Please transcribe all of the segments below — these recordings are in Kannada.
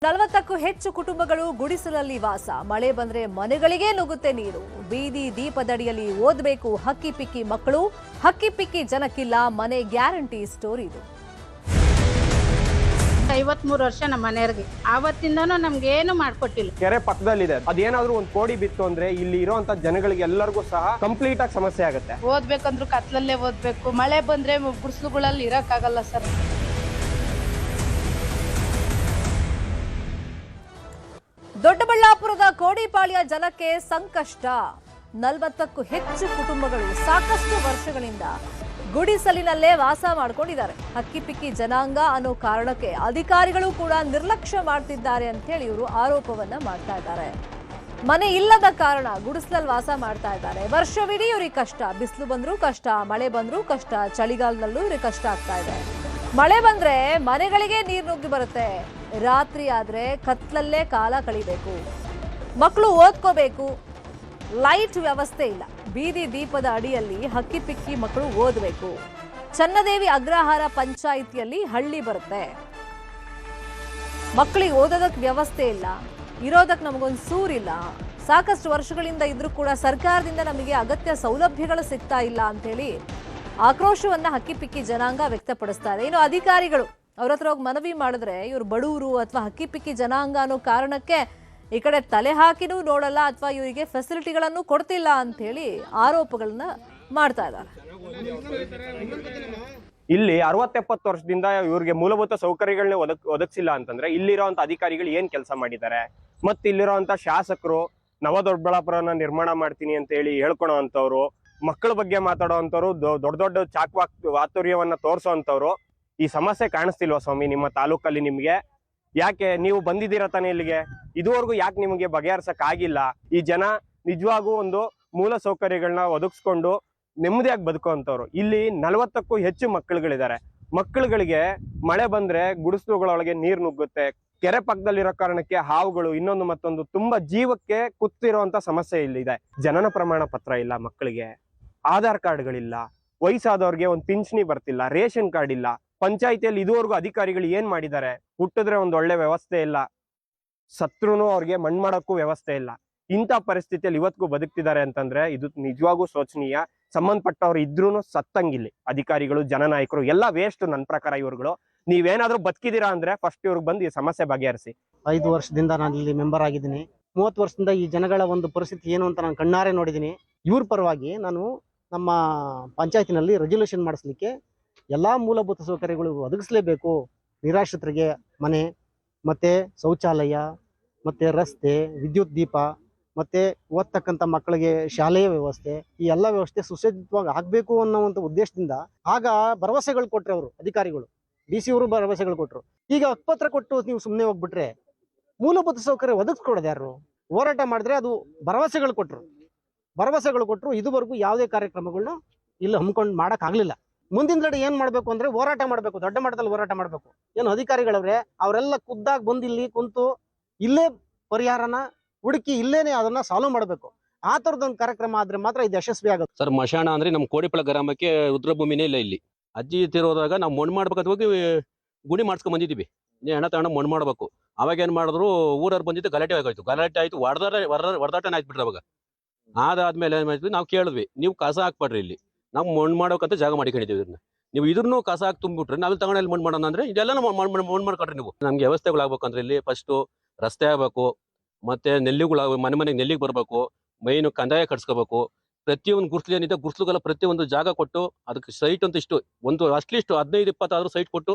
40ಕ್ಕೂ ಹೆಚ್ಚು ಕುಟುಂಬಗಳು ಗುಡಿಸಲಲ್ಲಿ ವಾಸ. ಮಳೆ ಬಂದ್ರೆ ಮನೆಗಳಿಗೆ ನುಗ್ಗುತ್ತೆ ನೀರು. ಬೀದಿ ದೀಪದಡಿಯಲ್ಲಿ ಓದಬೇಕು ಹಕ್ಕಿ ಪಿಕ್ಕಿ ಮಕ್ಕಳು. ಹಕ್ಕಿ ಪಿಕ್ಕಿ ಜನಕ್ಕಿಲ್ಲ ಮನೆ ಗ್ಯಾರಂಟಿ ಸ್ಟೋರಿ ಇದು. 53 ವರ್ಷ ನಮ್ಮ ಮನೆಯವರಿಗೆ ಆವತ್ತಿಂದನೂ ನಮ್ಗೆ ಏನು ಮಾಡ್ಕೊಟ್ಟಿಲ್ಲ. ಕೆರೆ ಪಕ್ಕದಲ್ಲಿದೆ, ಅದೇನಾದ್ರೂ ಒಂದು ಕೋಡಿ ಬಿತ್ತು ಅಂದ್ರೆ ಇಲ್ಲಿ ಇರುವಂತ ಜನಗಳಿಗೆ ಎಲ್ಲರಿಗೂ ಸಹ ಕಂಪ್ಲೀಟ್ ಆಗಿ ಸಮಸ್ಯೆ ಆಗುತ್ತೆ. ಓದ್ಬೇಕಂದ್ರೂ ಕತ್ಲಲ್ಲೇ ಓದ್ಬೇಕು. ಮಳೆ ಬಂದ್ರೆ ಗುಡಿಸಲುಗಳಲ್ಲಿ ಇರಕ್ಕಾಗಲ್ಲ ಸರ್. ದೊಡ್ಡಬಳ್ಳಾಪುರದ ಕೋಡಿಪಾಳ್ಯ ಜನಕ್ಕೆ ಸಂಕಷ್ಟ. 40ಕ್ಕೂ ಹೆಚ್ಚು ಕುಟುಂಬಗಳು ಸಾಕಷ್ಟು ವರ್ಷಗಳಿಂದ ಗುಡಿಸಲಿನಲ್ಲೇ ವಾಸ ಮಾಡ್ಕೊಂಡಿದ್ದಾರೆ. ಹಕ್ಕಿ ಪಿಕ್ಕಿ ಜನಾಂಗ ಅನ್ನೋ ಕಾರಣಕ್ಕೆ ಅಧಿಕಾರಿಗಳು ಕೂಡ ನಿರ್ಲಕ್ಷ್ಯ ಮಾಡ್ತಿದ್ದಾರೆ ಅಂತ ಹೇಳಿ ಇವರು ಆರೋಪವನ್ನ ಮಾಡ್ತಾ ಇದ್ದಾರೆ. ಮನೆ ಇಲ್ಲದ ಕಾರಣ ಗುಡಿಸಲಲ್ಲಿ ವಾಸ ಮಾಡ್ತಾ ಇದ್ದಾರೆ. ವರ್ಷವಿಡೀ ಇವ್ರಿಗೆ ಕಷ್ಟ. ಬಿಸಿಲು ಬಂದ್ರೂ ಕಷ್ಟ, ಮಳೆ ಬಂದ್ರೂ ಕಷ್ಟ, ಚಳಿಗಾಲದಲ್ಲೂ ಇವ್ರಿಗೆ ಕಷ್ಟ ಆಗ್ತಾ ಇದೆ. ಮಳೆ ಬಂದ್ರೆ ಮನೆಗಳಿಗೆ ನೀರು ನುಗ್ಗಿ ಬರುತ್ತೆ. ರಾತ್ರಿ ಆದ್ರೆ ಕತ್ಲಲ್ಲೇ ಕಾಲ ಕಳಿಬೇಕು. ಮಕ್ಕಳು ಓದ್ಕೋಬೇಕು, ಲೈಟ್ ವ್ಯವಸ್ಥೆ ಇಲ್ಲ. ಬೀದಿ ದೀಪದ ಅಡಿಯಲ್ಲಿ ಹಕ್ಕಿ ಪಿಕ್ಕಿ ಮಕ್ಕಳು ಓದಬೇಕು. ಚನ್ನದೇವಿ ಅಗ್ರಹಾರ ಪಂಚಾಯಿತಿಯಲ್ಲಿ ಹಳ್ಳಿ ಬರುತ್ತೆ. ಮಕ್ಕಳಿಗೆ ಓದೋದಕ್ಕೆ ವ್ಯವಸ್ಥೆ ಇಲ್ಲ, ಇರೋದಕ್ಕೆ ನಮಗೊಂದು ಸೂರಿಲ್ಲ. ಸಾಕಷ್ಟು ವರ್ಷಗಳಿಂದ ಇದ್ರೂ ಕೂಡ ಸರ್ಕಾರದಿಂದ ನಮಗೆ ಅಗತ್ಯ ಸೌಲಭ್ಯಗಳು ಸಿಗ್ತಾ ಇಲ್ಲ ಅಂತ ಹೇಳಿ ಆಕ್ರೋಶವನ್ನ ಹಕ್ಕಿ ಪಿಕ್ಕಿ ಜನಾಂಗ ವ್ಯಕ್ತಪಡಿಸ್ತಾ ಇದೆ. ಇನ್ನು ಅಧಿಕಾರಿಗಳು ಅವ್ರ ಹತ್ರ ಹೋಗಿ ಮನವಿ ಮಾಡಿದ್ರೆ ಇವರು ಬಡವರು ಅಥವಾ ಹಕ್ಕಿ ಪಿಕ್ಕಿ ಜನಾಂಗ ಅನ್ನೋ ಕಾರಣಕ್ಕೆ ಈ ಕಡೆ ತಲೆ ಹಾಕಿನೂ ನೋಡಲ್ಲ ಅಥವಾ ಇವರಿಗೆ ಫೆಸಿಲಿಟಿಗಳನ್ನು ಕೊಡ್ತಿಲ್ಲ ಅಂತ ಹೇಳಿ ಆರೋಪಗಳನ್ನ ಮಾಡ್ತಾ ಇದ್ದಾರೆ. ಇಲ್ಲಿ 60-70 ವರ್ಷದಿಂದ ಇವ್ರಿಗೆ ಮೂಲಭೂತ ಸೌಕರ್ಯಗಳನ್ನ ಒದಗಿಸಿಲ್ಲ ಅಂತಂದ್ರೆ ಇಲ್ಲಿರೋಂತ ಅಧಿಕಾರಿಗಳು ಏನ್ ಕೆಲಸ ಮಾಡಿದ್ದಾರೆ? ಮತ್ತೆ ಇಲ್ಲಿರೋಂತ ಶಾಸಕರು ನವದೊಡ್ಡಬಳ್ಳಾಪುರನ ನಿರ್ಮಾಣ ಮಾಡ್ತೀನಿ ಅಂತ ಹೇಳಿ ಹೇಳ್ಕೊಳೋ ಅಂತವ್ರು, ಮಕ್ಕಳ ಬಗ್ಗೆ ಮಾತಾಡೋ ಅಂತವ್ರು, ದೊಡ್ಡ ದೊಡ್ಡ ಚಾತುರ್ಯವನ್ನ ತೋರ್ಸೋ ಅಂತವ್ರು, ಈ ಸಮಸ್ಯೆ ಕಾಣಿಸ್ತಿಲ್ವಾ ಸ್ವಾಮಿ ನಿಮ್ಮ ತಾಲೂಕಲ್ಲಿ? ನಿಮ್ಗೆ ಯಾಕೆ ನೀವು ಬಂದಿದ್ದೀರ ತಾನೆ ಇಲ್ಲಿಗೆ? ಇದುವರೆಗೂ ಯಾಕೆ ನಿಮಗೆ ಬಗೆಹರಿಸಕ್ ಆಗಿಲ್ಲ? ಈ ಜನ ನಿಜವಾಗೂ ಒಂದು ಮೂಲ ಸೌಕರ್ಯಗಳನ್ನ ಒದಗಿಸ್ಕೊಂಡು ನೆಮ್ಮದಿಯಾಗಿ ಬದುಕುವಂತವ್ರು. ಇಲ್ಲಿ 40ಕ್ಕೂ ಹೆಚ್ಚು ಮಕ್ಕಳುಗಳಿದ್ದಾರೆ. ಮಕ್ಕಳುಗಳಿಗೆ ಮಳೆ ಬಂದ್ರೆ ಗುಡಿಸಲುಗಳೊಳಗೆ ನೀರ್ ನುಗ್ಗುತ್ತೆ. ಕೆರೆ ಪಕ್ಕದಲ್ಲಿರೋ ಕಾರಣಕ್ಕೆ ಹಾವುಗಳು ಇನ್ನೊಂದು ಮತ್ತೊಂದು ತುಂಬಾ ಜೀವಕ್ಕೆ ಕುತ್ತಿರುವಂತ ಸಮಸ್ಯೆ ಇಲ್ಲಿದೆ. ಜನನ ಪ್ರಮಾಣ ಪತ್ರ ಇಲ್ಲ ಮಕ್ಕಳಿಗೆ, ಆಧಾರ್ ಕಾರ್ಡ್ಗಳಿಲ್ಲ, ವಯಸ್ಸಾದವ್ರಿಗೆ ಒಂದು ಪಿಂಚಣಿ ಬರ್ತಿಲ್ಲ, ರೇಷನ್ ಕಾರ್ಡ್ ಇಲ್ಲ. ಪಂಚಾಯಿತಿಯಲ್ಲಿ ಇದುವರೆಗೂ ಅಧಿಕಾರಿಗಳು ಏನ್ ಮಾಡಿದ್ದಾರೆ? ಹುಟ್ಟಿದ್ರೆ ಒಂದು ಒಳ್ಳೆ ವ್ಯವಸ್ಥೆ ಇಲ್ಲ, ಸತ್ರುನು ಅವ್ರಿಗೆ ಮಣ್ಣು ಮಾಡೋಕ್ಕೂ ವ್ಯವಸ್ಥೆ ಇಲ್ಲ. ಇಂಥ ಪರಿಸ್ಥಿತಿಯಲ್ಲಿ ಇವತ್ತಿಗೂ ಬದುಕ್ತಿದ್ದಾರೆ ಅಂತಂದ್ರೆ ಇದು ನಿಜವಾಗೂ ಶೋಚನೀಯ. ಸಂಬಂಧಪಟ್ಟವ್ರು ಇದ್ರೂನು ಸತ್ತಂಗಿಲ್ಲಿ ಅಧಿಕಾರಿಗಳು, ಜನನಾಯಕರು ಎಲ್ಲ ವೇಸ್ಟ್ ನನ್ನ ಪ್ರಕಾರ. ಇವ್ರುಗಳು ನೀವೇನಾದ್ರೂ ಬದುಕಿದೀರಾ ಅಂದ್ರೆ ಫಸ್ಟ್ ಇವ್ರಿಗೆ ಬಂದು ಈ ಸಮಸ್ಯೆ ಬಗೆಹರಿಸಿ. 5 ವರ್ಷದಿಂದ ನಾನು ಇಲ್ಲಿ ಮೆಂಬರ್ ಆಗಿದ್ದೀನಿ. 30 ವರ್ಷದಿಂದ ಈ ಜನಗಳ ಒಂದು ಪರಿಸ್ಥಿತಿ ಏನು ಅಂತ ನಾನು ಕಣ್ಣಾರೆ ನೋಡಿದ್ದೀನಿ. ಇವ್ರ ಪರವಾಗಿ ನಾನು ನಮ್ಮ ಪಂಚಾಯತಿನಲ್ಲಿ ರೆಸಲ್ಯೂಷನ್ ಮಾಡಿಸ್ಲಿಕ್ಕೆ ಎಲ್ಲಾ ಮೂಲಭೂತ ಸೌಕರ್ಯಗಳು ಒದಗಿಸಲೇಬೇಕು. ನಿರಾಶ್ರಿತರಿಗೆ ಮನೆ, ಮತ್ತೆ ಶೌಚಾಲಯ, ಮತ್ತೆ ರಸ್ತೆ, ವಿದ್ಯುತ್ ದೀಪ, ಮತ್ತೆ ಓದ್ತಕ್ಕಂಥ ಮಕ್ಕಳಿಗೆ ಶಾಲೆಯ ವ್ಯವಸ್ಥೆ, ಈ ಎಲ್ಲ ವ್ಯವಸ್ಥೆ ಸುಸಜ್ಜಿತವಾಗಿ ಆಗ್ಬೇಕು ಅನ್ನೋ ಒಂದು ಉದ್ದೇಶದಿಂದ ಆಗ ಭರವಸೆಗಳು ಕೊಟ್ರು ಅವರು ಅಧಿಕಾರಿಗಳು. DC ಅವರು ಭರವಸೆಗಳು ಕೊಟ್ರು. ಈಗ ಹಕ್ಕುಪತ್ರ ಕೊಟ್ಟು ನೀವು ಸುಮ್ಮನೆ ಹೋಗ್ಬಿಟ್ರೆ ಮೂಲಭೂತ ಸೌಕರ್ಯ ಒದಗಿಸ್ಕೊಡೋದು ಯಾರು? ಹೋರಾಟ ಮಾಡಿದ್ರೆ ಅದು ಭರವಸೆಗಳು ಕೊಟ್ರು. ಇದುವರೆಗೂ ಯಾವುದೇ ಕಾರ್ಯಕ್ರಮಗಳನ್ನ ಇಲ್ಲಿ ಹಮ್ಮಿಕೊಂಡು ಮಾಡಕ್ ಆಗ್ಲಿಲ್ಲ. ಮುಂದಿನ ಕಡೆ ಏನ್ ಮಾಡ್ಬೇಕು ಅಂದ್ರೆ ಹೋರಾಟ ಮಾಡ್ಬೇಕು, ದೊಡ್ಡ ಮಟ್ಟದಲ್ಲಿ ಹೋರಾಟ ಮಾಡ್ಬೇಕು. ಏನು ಅಧಿಕಾರಿಗಳವ್ರೆ ಅವರೆಲ್ಲ ಖುದ್ದಾಗಿ ಬಂದು ಇಲ್ಲಿ ಕುಂತು ಇಲ್ಲೇ ಪರಿಹಾರನ ಹುಡುಕಿ ಇಲ್ಲೇನೆ ಅದನ್ನ ಸಾಲ್ವ್ ಮಾಡ್ಬೇಕು. ಆ ತರದೊಂದು ಕಾರ್ಯಕ್ರಮ ಆದ್ರೆ ಮಾತ್ರ ಇದು ಯಶಸ್ವಿ ಆಗುತ್ತೆ. ಸರ್, ಮಶಾಣ ಅಂದ್ರೆ ನಮ್ಮ ಕೋಡಿಪಾಳ್ಯ ಗ್ರಾಮಕ್ಕೆ ರುದ್ರಭೂಮಿನೇ ಇಲ್ಲ. ಇಲ್ಲಿ ಅಜ್ಜಿ ತಿರೋದಾಗ ನಾವು ಮಣ್ಣು ಮಾಡ್ಬೇಕಂತ ಹೋಗಿ ಗುಡಿ ಮಾಡ್ಸ್ಕೊಂಡ್ ಬಂದಿದ್ದೀವಿ. ಹೆಣ ತಗೊಂಡು ಮಣ್ಣು ಮಾಡ್ಬೇಕು. ಅವಾಗ ಏನ್ ಮಾಡಿದ್ರು, ಊರವ್ರು ಬಂದಿದ್ದು ಗಲಾಟೆ ಆಯ್ತು. ಹೊಡೆದಾಟನ ಆಯ್ತು ಅವಾಗ. ಅದಾದ್ಮೇಲೆ ಏನ್ ಮಾಡಿದ್ವಿ, ನಾವು ಕೇಳಿದ್ವಿ, ನೀವು ಕಸ ಹಾಕ್ಬೇಡ್ರಿ, ಇಲ್ಲಿ ನಾವು ಮಣ್ಣು ಮಾಡೋಕಂತ ಜಾಗ ಮಾಡಿಕೊಂಡಿದ್ದೀವಿ. ಇದನ್ನ ನೀವು ಇದ್ರೂ ಕಸ ಹಾಕಿ ತುಂಬಿಟ್ರೆ ನಾವೆಲ್ಲ ತಗೊಂಡು ಮಣ್ಣು ಮಾಡೋಣ ಅಂದ್ರೆ ಇದೆಲ್ಲ ಮಣ್ಣು ಮಾಡ್ಕೊಡ್ರಿ ನೀವು. ನಮ್ಗೆ ವ್ಯವಸ್ಥೆಗಳು ಆಗ್ಬೇಕಂದ್ರೆ ಇಲ್ಲಿ ಫಸ್ಟ್ ರಸ್ತೆ ಆಗ್ಬೇಕು, ಮತ್ತೆ ನೆಲ್ಲಿಗಳು ಮನೆಗೆ ನೆಲ್ಲಿಗೆ ಬರ್ಬೇಕು, ಮೈನು ಕಂದಾಯ ಕಟ್ಸ್ಕೋಬೇಕು. ಪ್ರತಿಯೊಂದು ಗುರ್ಸ್ಲು ಏನಿದೆ ಗುರ್ಸ್ಲುಗಳ ಪ್ರತಿಯೊಂದು ಜಾಗ ಕೊಟ್ಟು ಅದಕ್ಕೆ ಸೈಟ್ ಅಂತ ಇಷ್ಟು ಒಂದು ಅಟ್ಲೀಸ್ಟ್ 15-20 ಆದ್ರೂ ಸೈಟ್ ಕೊಟ್ಟು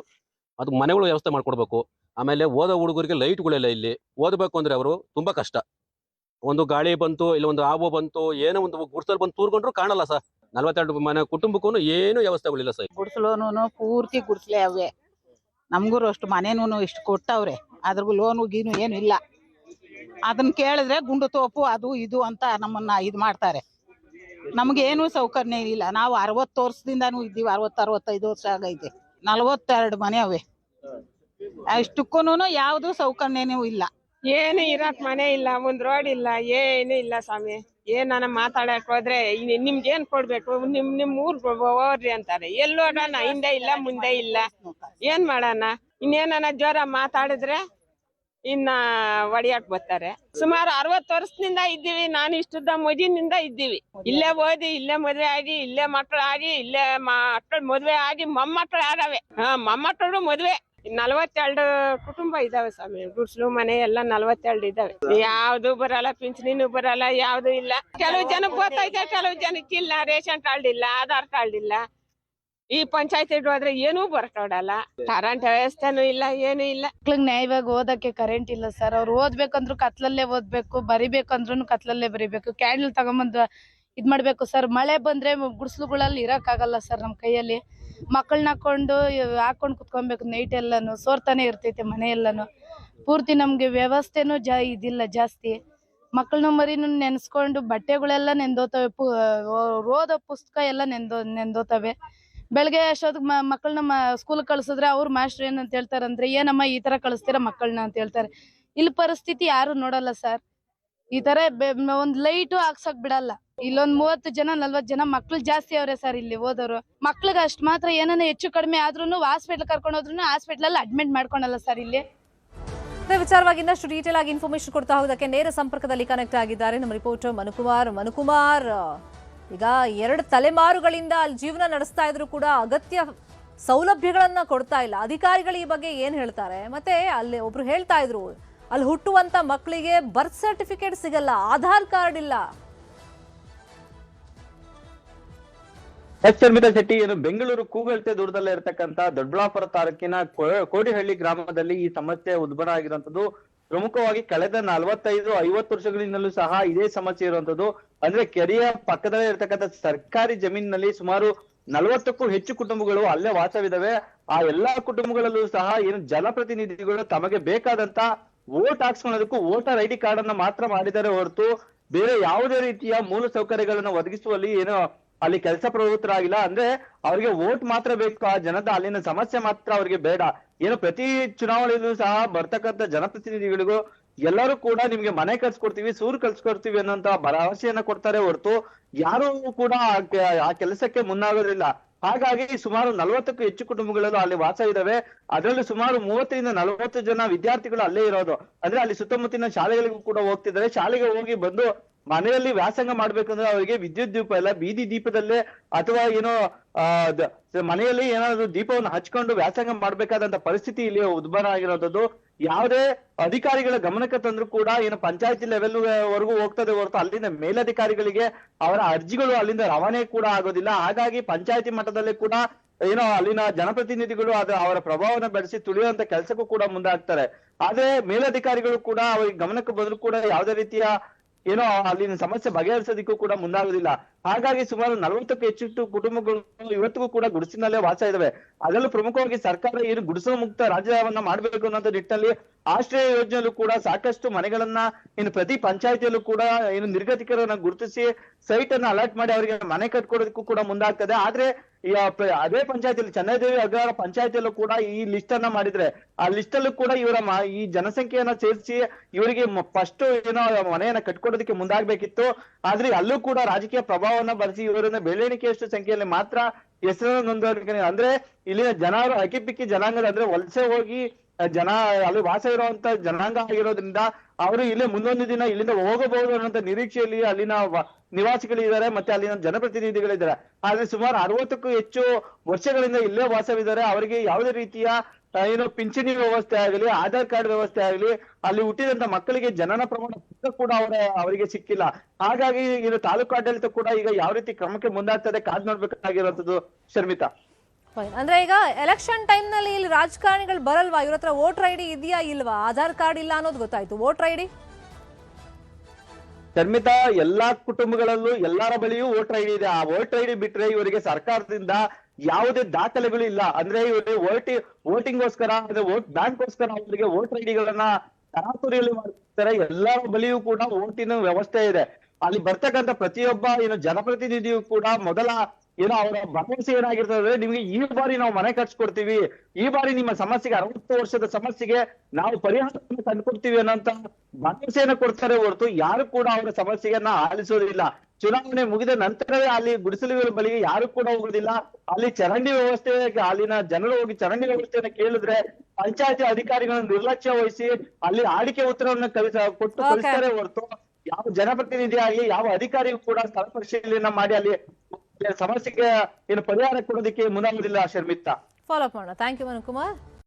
ಅದು ಮನೆಗಳು ವ್ಯವಸ್ಥೆ ಮಾಡ್ಕೊಡ್ಬೇಕು. ಆಮೇಲೆ ಓದೋ ಹುಡುಗರಿಗೆ ಲೈಟ್ಗಳೆಲ್ಲ ಇಲ್ಲಿ ಓದಬೇಕು ಅಂದ್ರೆ ಅವರು ತುಂಬಾ ಕಷ್ಟ. ಒಂದು ಗಾಳಿ ಬಂತು, ಇಲ್ಲ ಒಂದು ಹಾವು ಬಂತು, ಏನೋ ಒಂದು ಗುಡ್ಸಲ್ ಬಂದು ತೂರ್ಕೊಂಡ್ರು ಕಾಣಲ್ಲ ಸರ್. 42 ಮನೆ ಕುಟುಂಬಕ್ಕೂ ಏನು ವ್ಯವಸ್ಥೆಗಳಿಲ್ಲ ಸರ್. ಗುಡಿಸಲೋನು ಪೂರ್ತಿ ಗುಡಿಸಲೇ ಅವೇ. ನಮ್ಗೂ ಅಷ್ಟು ಮನೇನು ಇಷ್ಟು ಕೊಟ್ಟವ್ರೆ, ಅದ್ರಿಗೂ ಲೋನು ಗೀನು ಏನು ಇಲ್ಲ. ಅದನ್ನ ಕೇಳಿದ್ರೆ ಗುಂಡು ತೋಪು ಅದು ಇದು ಅಂತ ನಮ್ಮನ್ನ ಇದು ಮಾಡ್ತಾರೆ. ನಮ್ಗೇನು ಸೌಕರ್ಯ ಇಲ್ಲ. ನಾವು 60 ವರ್ಷದಿಂದಾನು ಇದ್ದೀವಿ. 60-65 ವರ್ಷ ಆಗೈತೆ. 42 ಮನೆ ಅವೆ. ಅಷ್ಟಕ್ಕೂನು ಯಾವ್ದು ಸೌಕರ್ಯನೂ ಇಲ್ಲ. ಏನು ಇರಕ್ ಮನೆ ಇಲ್ಲ, ಒಂದ್ ರೋಡ್ ಇಲ್ಲ, ಏನು ಇಲ್ಲ ಸ್ವಾಮಿ. ಏನಾನ ಮಾತಾಡಕ್ ಹೋದ್ರೆ ನಿಮ್ಗೆ ಏನ್ ಕೊಡ್ಬೇಕು, ನಿಮ್ ಊರ್ ಹೋಗ್ರಿ ಅಂತಾರೆ. ಎಲ್ಲೋಡೋಣ, ಹಿಂದೆ ಇಲ್ಲ ಮುಂದೆ ಇಲ್ಲ, ಏನ್ ಮಾಡೋಣ? ಇನ್ನೇನ ಜೋರ ಮಾತಾಡಿದ್ರೆ ಇನ್ನ ಒಡಿಯಾಕ್ ಬರ್ತಾರೆ. ಸುಮಾರು 60 ವರ್ಷದಿಂದ ಇದ್ದೀವಿ. ನಾನು ಇಷ್ಟುದ್ದ ಮದುವಿನಿಂದ ಇದ್ದೀವಿ. ಇಲ್ಲೇ ಓದಿ, ಇಲ್ಲೇ ಮದ್ವೆ ಆಗಿ, ಇಲ್ಲೇ ಮಕ್ಕಳು ಆಗಿ, ಇಲ್ಲೇ ಮಕ್ಕಳು ಮದ್ವೆ ಆಗಿ ಮೊಮ್ಮಕ್ಕಳು ಆಗವೆ. ಮೊಮ್ಮಕ್ಕಳು ಮದ್ವೆ. 42 ಕುಟುಂಬ ಇದಾವೆ ಸ್ವಾಮಿ. ಗುಡ್ಸ್ಲು ಮನೆ ಎಲ್ಲ 42 ಇದಾವೆ. ಯಾವ್ದು ಬರಲ್ಲ, ಪಿಂಚಣಿನೂ ಬರಲ್ಲ, ಯಾವ್ದು ಇಲ್ಲ. ಕೆಲವು ಜನಕ್ಕೆ ಗೊತ್ತೈತೆ, ಕೆಲವು ಜನಕ್ಕೆ ಇಲ್ಲ. ರೇಷನ್ ಕಾರ್ಡ್ ಇಲ್ಲ, ಆಧಾರ್ ಕಾರ್ಡ್ ಇಲ್ಲ. ಈ ಪಂಚಾಯತಿ ಹೋದ್ರೆ ಏನೂ ಬರ್ಕೊಡಲ್ಲ. ಕರೆಂಟ್ ವ್ಯವಸ್ಥೆನೂ ಇಲ್ಲ, ಏನೂ ಇಲ್ಲ. ಮಕ್ಳಿಗೆ ನ್ಯಾಯವಾಗಿ ಓದಕ್ಕೆ ಕರೆಂಟ್ ಇಲ್ಲ ಸರ್. ಅವ್ರು ಓದ್ಬೇಕಂದ್ರು ಕತ್ಲಲ್ಲೇ ಓದ್ಬೇಕು, ಬರಿಬೇಕಂದ್ರು ಕತ್ಲಲ್ಲೇ ಬರಿಬೇಕು. ಕ್ಯಾಂಡಲ್ ತಗೊಂಬಂದು ಇದ್ ಮಾಡ್ಬೇಕು ಸರ್. ಮಳೆ ಬಂದ್ರೆ ಗುಡ್ಸ್ಲುಗಳಲ್ಲಿ ಇರಕ್ಕಾಗಲ್ಲ ಸರ್. ನಮ್ ಕೈಯಲ್ಲಿ ಮಕ್ಕಳನ್ನ ಹಾಕೊಂಡು ಕುತ್ಕೊಬೇಕು. ನೈಟ್ ಎಲ್ಲಾನು ಸೋರ್ತಾನೆ ಇರ್ತೈತೆ ಮನೆ ಎಲ್ಲಾನು. ಪೂರ್ತಿ ನಮ್ಗೆ ವ್ಯವಸ್ಥೆನೂ ಇದಿಲ್ಲ ಜಾಸ್ತಿ. ಮಕ್ಕಳನ್ನ ಮರಿನೂ ನೆನ್ಸ್ಕೊಂಡು ಬಟ್ಟೆಗಳೆಲ್ಲ ನೆಂದೋತವೆ. ಓದೋ ಪುಸ್ತಕ ಎಲ್ಲ ನೆಂದೋತವೆ. ಬೆಳಗ್ಗೆ ಅಷ್ಟೊತ್ತಿಗೆ ಮಕ್ಕಳನ್ನ ಸ್ಕೂಲ್ ಕಳ್ಸಿದ್ರೆ ಅವ್ರ ಮಾಸ್ಟರ್ ಏನಂತ ಹೇಳ್ತಾರಂದ್ರೆ, ಏನಮ್ಮ ಈ ತರ ಕಳಿಸ್ತೀರಾ ಮಕ್ಕಳನ್ನ ಅಂತ ಹೇಳ್ತಾರೆ. ಇಲ್ಲಿ ಪರಿಸ್ಥಿತಿ ಯಾರು ನೋಡಲ್ಲ ಸರ್. ಈ ತರ ಒಂದ್ ಲೈಟು ಹಾಕ್ಸಕ್ ಬಿಡಲ್ಲ. ಇಲ್ಲೊಂದ್ 30 ಜನ 40 ಜನ ಮಕ್ಳು ಜಾಸ್ತಿ ಅವ್ರೆ ಸರ್ ಇಲ್ಲಿ ಓದೋರು. ಮಕ್ಳಿಗೆ ಅಷ್ಟ್ ಮಾತ್ರ ಏನಾನ ಹೆಚ್ಚು ಕಡಿಮೆ ಆದ್ರೂ ಹಾಸ್ಪಿಟ್ಲ್ ಕರ್ಕೊಂಡು ಹೋದ್ರು ಹಾಸ್ಪಿಟ್ಲ್ ಅಲ್ಲಿ ಅಡ್ಮಿಟ್ ಮಾಡ್ಕೊಳಲ್ಲ ಸರ್ ಇಲ್ಲಿ. ಇದೇ ವಿಚಾರವಾಗಿ ಇನ್ನಷ್ಟು ಡೀಟೇಲ್ ಆಗಿ ಇನ್ಫಾರ್ಮೇಶನ್ ಕೊಡ್ತಾ ಹೋಗೋದಕ್ಕೆ ನೇರ ಸಂಪರ್ಕದಲ್ಲಿ ಕನೆಕ್ಟ್ ಆಗಿದ್ದಾರೆ ನಮ್ಮ ರಿಪೋರ್ಟರ್ ಮನುಕುಮಾರ್. ಈಗ 2 ತಲೆಮಾರುಗಳಿಂದ ಅಲ್ಲಿ ಜೀವನ ನಡೆಸ್ತಾ ಇದ್ರು ಕೂಡ ಅಗತ್ಯ ಸೌಲಭ್ಯಗಳನ್ನ ಕೊಡ್ತಾ ಇಲ್ಲ. ಅಧಿಕಾರಿಗಳು ಈ ಬಗ್ಗೆ ಏನ್ ಹೇಳ್ತಾರೆ? ಮತ್ತೆ ಅಲ್ಲಿ ಒಬ್ರು ಹೇಳ್ತಾ ಇದ್ರು, ಅಲ್ಲಿ ಹುಟ್ಟುವಂತ ಮಕ್ಕಳಿಗೆ ಬರ್ತ್ ಸರ್ಟಿಫಿಕೇಟ್ ಸಿಗಲ್ಲ, ಆಧಾರ್ ಕಾರ್ಡ್ ಇಲ್ಲ. ಶರ್ಮಿತಾ ಶೆಟ್ಟಿ, ಏನು ಬೆಂಗಳೂರು ಕೂಗಲ್ತೆ ದೂರದಲ್ಲೇ ಇರತಕ್ಕಂತ ದೊಡ್ಡಬಳ್ಳಾಪುರ ತಾಲೂಕಿನ ಕೋಡಿಹಳ್ಳಿ ಗ್ರಾಮದಲ್ಲಿ ಈ ಸಮಸ್ಯೆ ಉದ್ಭವ ಆಗಿರುವಂತದ್ದು. ಪ್ರಮುಖವಾಗಿ ಕಳೆದ 45-50 ವರ್ಷಗಳಿಂದಲೂ ಸಹ ಇದೇ ಸಮಸ್ಯೆ ಇರುವಂತದ್ದು. ಅಂದ್ರೆ ಕೆರೆಯ ಪಕ್ಕದಲ್ಲೇ ಇರತಕ್ಕಂತ ಸರ್ಕಾರಿ ಜಮೀನಿನಲ್ಲಿ ಸುಮಾರು 40ಕ್ಕೂ ಹೆಚ್ಚು ಕುಟುಂಬಗಳು ಅಲ್ಲೇ ವಾಸವಿದಾವೆ. ಆ ಎಲ್ಲಾ ಕುಟುಂಬಗಳಲ್ಲೂ ಸಹ ಏನು ಜನಪ್ರತಿನಿಧಿಗಳು ತಮಗೆ ಬೇಕಾದಂತ ವೋಟ್ ಹಾಕ್ಸ್ಕೊಳ್ಳೋದಕ್ಕೂ ವೋಟರ್ ಐಡಿ ಕಾರ್ಡ್ ಅನ್ನ ಮಾತ್ರ ಮಾಡಿದರೆ ಹೊರತು ಬೇರೆ ಯಾವುದೇ ರೀತಿಯ ಮೂಲ ಸೌಕರ್ಯಗಳನ್ನು ಒದಗಿಸುವಲ್ಲಿ ಏನೋ ಅಲ್ಲಿ ಕೆಲಸ ಪ್ರವೃತ್ತರಾಗಿಲ್ಲ. ಅಂದ್ರೆ ಅವ್ರಿಗೆ ವೋಟ್ ಮಾತ್ರ ಬೇಕು, ಆ ಜನದ ಅಲ್ಲಿನ ಸಮಸ್ಯೆ ಮಾತ್ರ ಅವ್ರಿಗೆ ಬೇಡ. ಏನು ಪ್ರತಿ ಚುನಾವಣೆಯಲ್ಲೂ ಸಹ ಬರ್ತಕ್ಕಂಥ ಜನಪ್ರತಿನಿಧಿಗಳಿಗೂ ಎಲ್ಲರೂ ಕೂಡ ನಿಮ್ಗೆ ಮನೆ ಕಳ್ಸ್ಕೊಡ್ತೀವಿ, ಸೂರು ಕಳ್ಸ್ಕೊಡ್ತೀವಿ ಅನ್ನೋಂತ ಭರವಸೆಯನ್ನ ಕೊಡ್ತಾರೆ ಹೊರತು ಯಾರು ಕೂಡ ಆ ಕೆಲಸಕ್ಕೆ ಮುನ್ನಾಗೋದಿಲ್ಲ. ಹಾಗಾಗಿ ಸುಮಾರು 40ಕ್ಕೂ ಹೆಚ್ಚು ಕುಟುಂಬಗಳಲ್ಲೂ ಅಲ್ಲಿ ವಾಸವಿದಾವೆ. ಅದರಲ್ಲೂ ಸುಮಾರು 30-40 ಜನ ವಿದ್ಯಾರ್ಥಿಗಳು ಅಲ್ಲೇ ಇರೋದು. ಅಂದ್ರೆ ಅಲ್ಲಿ ಸುತ್ತಮುತ್ತಲಿನ ಶಾಲೆಗಳಿಗೂ ಕೂಡ ಹೋಗ್ತಿದ್ದಾರೆ. ಶಾಲೆಗೆ ಹೋಗಿ ಬಂದು ಮನೆಯಲ್ಲಿ ವ್ಯಾಸಂಗ ಮಾಡ್ಬೇಕಂದ್ರೆ ಅವರಿಗೆ ವಿದ್ಯುತ್ ದೀಪ ಇಲ್ಲ, ಬೀದಿ ದೀಪದಲ್ಲೇ ಅಥವಾ ಏನೋ ಮನೆಯಲ್ಲಿ ಏನಾದ್ರು ದೀಪವನ್ನು ಹಚ್ಕೊಂಡು ವ್ಯಾಸಂಗ ಮಾಡ್ಬೇಕಾದಂತ ಪರಿಸ್ಥಿತಿ ಇಲ್ಲಿ ಉದ್ಭವ ಆಗಿರೋದು. ಯಾವುದೇ ಅಧಿಕಾರಿಗಳ ಗಮನಕ್ಕೆ ತಂದ್ರು ಕೂಡ ಏನು ಪಂಚಾಯತಿ ಲೆವೆಲ್ ವರೆಗೂ ಹೋಗ್ತದೆ ಹೊರತು ಅಲ್ಲಿಂದ ಮೇಲಧಿಕಾರಿಗಳಿಗೆ ಅವರ ಅರ್ಜಿಗಳು ಅಲ್ಲಿಂದ ರವಾನೆ ಕೂಡ ಆಗೋದಿಲ್ಲ. ಹಾಗಾಗಿ ಪಂಚಾಯತಿ ಮಟ್ಟದಲ್ಲಿ ಕೂಡ ಏನೋ ಅಲ್ಲಿನ ಜನಪ್ರತಿನಿಧಿಗಳು ಅವರ ಪ್ರಭಾವನ ಬೆಳೆಸಿ ತುಳಿಯುವಂತ ಕೆಲಸಕ್ಕೂ ಕೂಡ ಮುಂದಾಗ್ತಾರೆ. ಆದ್ರೆ ಮೇಲಧಿಕಾರಿಗಳು ಕೂಡ ಅವರಿಗೆ ಗಮನಕ್ಕೆ ಬಂದ್ರು ಕೂಡ ಯಾವುದೇ ರೀತಿಯ ಏನೋ ಅಲ್ಲಿನ ಸಮಸ್ಯೆ ಬಗೆಹರಿಸೋದಕ್ಕೂ ಕೂಡ ಮುಂದಾಗುದಿಲ್ಲ. ಹಾಗಾಗಿ ಸುಮಾರು 40ಕ್ಕೂ ಹೆಚ್ಚು ಕುಟುಂಬಗಳು ಇವತ್ತಿಗೂ ಕೂಡ ಗುಡಿಸಿನಲ್ಲೇ ವಾಸ ಇದಾವೆ. ಅದರಲ್ಲೂ ಪ್ರಮುಖವಾಗಿ ಸರ್ಕಾರ ಏನು ಗುಡಿಸಲು ಮುಕ್ತ ರಾಜ್ಯವನ್ನ ಮಾಡ್ಬೇಕು ಅನ್ನೋ ನಿಟ್ಟಿನಲ್ಲಿ ಆಶ್ರಯ ಯೋಜನೆಯಲ್ಲೂ ಕೂಡ ಸಾಕಷ್ಟು ಮನೆಗಳನ್ನ ಇನ್ನು ಪ್ರತಿ ಪಂಚಾಯತಿಯಲ್ಲೂ ಕೂಡ ಏನು ನಿರ್ಗತಿಕರನ್ನ ಗುರುತಿಸಿ ಸೈಟ್ ಅನ್ನ ಅಲರ್ಟ್ ಮಾಡಿ ಅವರಿಗೆ ಮನೆ ಕಟ್ಕೊಡೋದಕ್ಕೂ ಕೂಡ ಮುಂದಾಗ್ತದೆ. ಆದ್ರೆ ಅದೇ ಪಂಚಾಯತಿಯಲ್ಲಿ ಚೆನ್ನೈದೇವಿ ಅಗ್ರಹಾರ ಪಂಚಾಯತಿಯಲ್ಲೂ ಕೂಡ ಈ ಲಿಸ್ಟ್ ಅನ್ನ ಮಾಡಿದ್ರೆ ಆ ಲಿಸ್ಟ್ ಅಲ್ಲೂ ಕೂಡ ಇವರ ಈ ಜನಸಂಖ್ಯೆಯನ್ನ ಸೇರಿಸಿ ಇವರಿಗೆ ಫಸ್ಟ್ ಏನೋ ಮನೆಯನ್ನ ಕಟ್ಕೊಡೋದಕ್ಕೆ ಮುಂದಾಗ್ಬೇಕಿತ್ತು. ಆದ್ರೆ ಅಲ್ಲೂ ಕೂಡ ರಾಜಕೀಯ ಪ್ರಭಾವವನ್ನ ಬರೆಸಿ ಇವರನ್ನ ಬೆರಳೆಣಿಕೆಯಷ್ಟು ಸಂಖ್ಯೆಯಲ್ಲಿ ಮಾತ್ರ ಹೆಸರನ್ನು ನೋಂದಾವಣೆ. ಅಂದ್ರೆ ಇಲ್ಲಿನ ಜನರು ಅಕಿಪಿಕ್ಕಿ ಜನಾಂಗದ ಅಂದ್ರೆ ವಲಸೆ ಹೋಗಿ ಜನ ಅಲ್ಲಿ ವಾಸ ಇರುವಂತ ಜನಾಂಗ ಆಗಿರೋದ್ರಿಂದ ಅವರು ಇಲ್ಲೇ ಮುಂದೊಂದು ದಿನ ಇಲ್ಲಿಂದ ಹೋಗಬಹುದು ಅನ್ನೋಂತ ನಿರೀಕ್ಷೆಯಲ್ಲಿ ಅಲ್ಲಿನ ನಿವಾಸಿಗಳಿದ್ದಾರೆ, ಮತ್ತೆ ಅಲ್ಲಿನ ಜನಪ್ರತಿನಿಧಿಗಳಿದ್ದಾರೆ. ಆದ್ರೆ ಸುಮಾರು 60ಕ್ಕೂ ಹೆಚ್ಚು ವರ್ಷಗಳಿಂದ ಇಲ್ಲೇ ವಾಸವಿದ್ದಾರೆ. ಅವರಿಗೆ ಯಾವುದೇ ರೀತಿಯ ಏನು ಪಿಂಚಣಿ ವ್ಯವಸ್ಥೆ ಆಗಲಿ, ಆಧಾರ್ ಕಾರ್ಡ್ ವ್ಯವಸ್ಥೆ ಆಗಲಿ, ಅಲ್ಲಿ ಹುಟ್ಟಿದಂತ ಮಕ್ಕಳಿಗೆ ಜನನ ಪ್ರಮಾಣ ಪತ್ರ ಕೂಡ ಅವರಿಗೆ ಸಿಕ್ಕಿಲ್ಲ. ಹಾಗಾಗಿ ಇದು ತಾಲೂಕು ಆಡಳಿತ ಕೂಡ ಈಗ ಯಾವ ರೀತಿ ಕ್ರಮಕ್ಕೆ ಮುಂದಾಗ್ತದೆ ಕಾದ್ ನೋಡ್ಬೇಕಾಗಿರುವಂತದ್ದು ಶರ್ಮಿತಾ. ಅಂದ್ರೆ ಈಗ ಎಲೆಕ್ಷನ್ ಟೈಮ್ ನಲ್ಲಿ ಇಲ್ಲಿ ರಾಜಕಾರಣಿಗಳು ಬರಲ್ವಾ? ಇವ್ರ ಹತ್ರ ವೋಟರ್ ಐಡಿ ಇದೆಯಾ ಇಲ್ವಾ? ಆಧಾರ್ ಕಾರ್ಡ್ ಇಲ್ಲ ಅನ್ನೋದು ಗೊತ್ತಾಯ್ತು, ವೋಟರ್ ಐಡಿ ಶರ್ಮಿತಾ, ಎಲ್ಲಾ ಕುಟುಂಬಗಳಲ್ಲೂ ಎಲ್ಲರ ಬಳಿಯೂ ವೋಟರ್ ಐಡಿ ಇದೆ. ಆ ವೋಟರ್ ಐಡಿ ಬಿಟ್ರೆ ಇವರಿಗೆ ಸರ್ಕಾರದಿಂದ ಯಾವುದೇ ದಾಖಲೆಗಳು ಇಲ್ಲ. ಅಂದ್ರೆ ಇವರಿಗೆ ವೋಟಿಂಗ್ಗೋಸ್ಕರ ಅಂದ್ರೆ ವೋಟ್ ಬ್ಯಾಂಕ್ಗೋಸ್ಕರ ಅವರಿಗೆ ವೋಟರ್ ಐಡಿಗಳನ್ನ ತರಾತುರಿಯಲ್ಲಿ ಮಾಡ್ತಾರೆ. ಎಲ್ಲರ ಬಳಿಯೂ ಕೂಡ ವೋಟಿನ ವ್ಯವಸ್ಥೆ ಇದೆ. ಅಲ್ಲಿ ಬರ್ತಕ್ಕಂಥ ಪ್ರತಿಯೊಬ್ಬ ಏನು ಜನಪ್ರತಿನಿಧಿಯು ಕೂಡ ಮೊದಲ ಏನೋ ಅವರ ಭರವಸೆ ಏನಾಗಿರ್ತದೆ ಅಂದ್ರೆ ನಿಮ್ಗೆ ಈ ಬಾರಿ ನಾವು ಮನೆ ಕಟ್ಸ್ಕೊಡ್ತೀವಿ, ಈ ಬಾರಿ ನಿಮ್ಮ ಸಮಸ್ಯೆಗೆ 60 ವರ್ಷದ ಸಮಸ್ಯೆಗೆ ನಾವು ಪರಿಹಾರವನ್ನು ತಂದ್ಕೊಡ್ತೀವಿ ಅನ್ನೋಂತ ಭರವಸೆಯನ್ನ ಕೊಡ್ತಾರೆ ಹೊರತು ಯಾರು ಕೂಡ ಅವರ ಸಮಸ್ಯೆಯನ್ನ ಆಲಿಸೋದಿಲ್ಲ. ಚುನಾವಣೆ ಮುಗಿದ ನಂತರವೇ ಅಲ್ಲಿ ಗುಡಿಸಲುಗಳ ಬಳಿಗೆ ಯಾರು ಕೂಡ ಹೋಗೋದಿಲ್ಲ. ಅಲ್ಲಿ ಚರಂಡಿ ವ್ಯವಸ್ಥೆ, ಅಲ್ಲಿನ ಜನರು ಹೋಗಿ ಚರಂಡಿ ವ್ಯವಸ್ಥೆಯನ್ನ ಕೇಳಿದ್ರೆ ಪಂಚಾಯತಿ ಅಧಿಕಾರಿಗಳನ್ನು ನಿರ್ಲಕ್ಷ್ಯ ವಹಿಸಿ ಅಲ್ಲಿ ಆಡಿಕೆ ಉತ್ತರವನ್ನ ಕೊಟ್ಟು ಕಳಿಸ್ತಾರೆ ಹೊರತು ಯಾವ ಜನಪ್ರತಿನಿಧಿ ಆಗಲಿ ಯಾವ ಅಧಿಕಾರಿಗೂ ಕೂಡ ಸ್ಥಳ ಪರಿಶೀಲನೆ ಮಾಡಿ ಅಲ್ಲಿ ಸಮಸ್ಯೆಗೆ ಏನು ಪರಿಹಾರ ಕೊಡೋದಕ್ಕೆ ಮುಂದಾಗುದಿಲ್ಲ. ಶರ್ಮಿತಾ, ಫಾಲೋ ಅಪ್ ಮಾಡೋಣ. Thank you Manukumar.